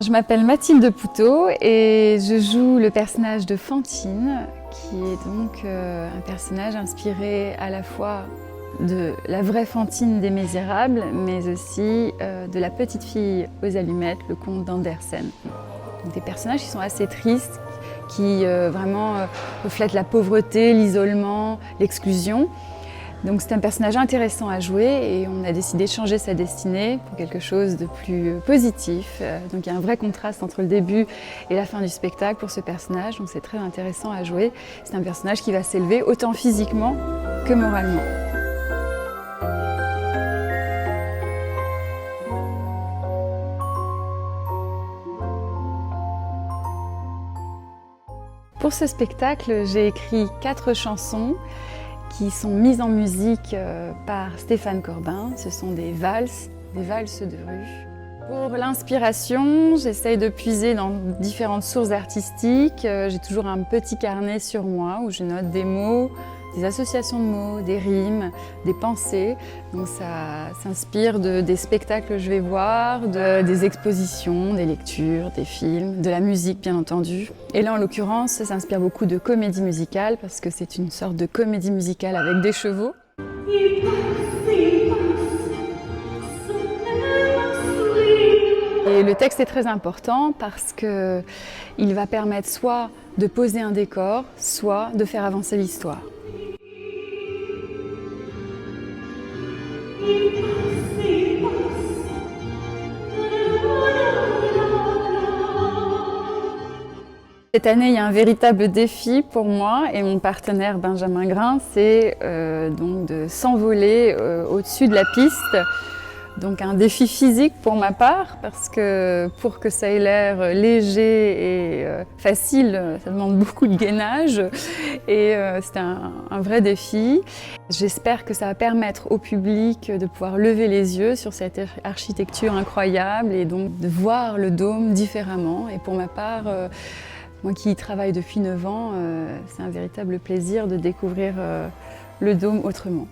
je m'appelle Mathilde Poutot et je joue le personnage de Fantine, qui est donc un personnage inspiré à la fois de la vraie Fantine des Misérables, mais aussi de la petite fille aux allumettes, le conte d'Andersen. Des personnages qui sont assez tristes, qui vraiment reflètent la pauvreté, l'isolement, l'exclusion. Donc c'est un personnage intéressant à jouer et on a décidé de changer sa destinée pour quelque chose de plus positif. Donc il y a un vrai contraste entre le début et la fin du spectacle pour ce personnage, donc c'est très intéressant à jouer. C'est un personnage qui va s'élever autant physiquement que moralement. Pour ce spectacle, j'ai écrit 4 chansons qui sont mises en musique par Stéphane Corbin. Ce sont des valses de rue. Pour l'inspiration, j'essaye de puiser dans différentes sources artistiques. J'ai toujours un petit carnet sur moi où je note des mots, des associations de mots, des rimes, des pensées. Donc ça s'inspire des spectacles que je vais voir, des expositions, des lectures, des films, de la musique bien entendu. Et là en l'occurrence, ça s'inspire beaucoup de comédie musicale parce que c'est une sorte de comédie musicale avec des chevaux. Et le texte est très important parce qu'il va permettre soit de poser un décor, soit de faire avancer l'histoire. Cette année, il y a un véritable défi pour moi et mon partenaire Benjamin Grin, c'est donc de s'envoler au-dessus de la piste. Donc un défi physique pour ma part, parce que pour que ça ait l'air léger et facile, ça demande beaucoup de gainage et c'est un vrai défi. J'espère que ça va permettre au public de pouvoir lever les yeux sur cette architecture incroyable et donc de voir le dôme différemment. Et pour ma part, moi qui y travaille depuis 9 ans, c'est un véritable plaisir de découvrir le dôme autrement.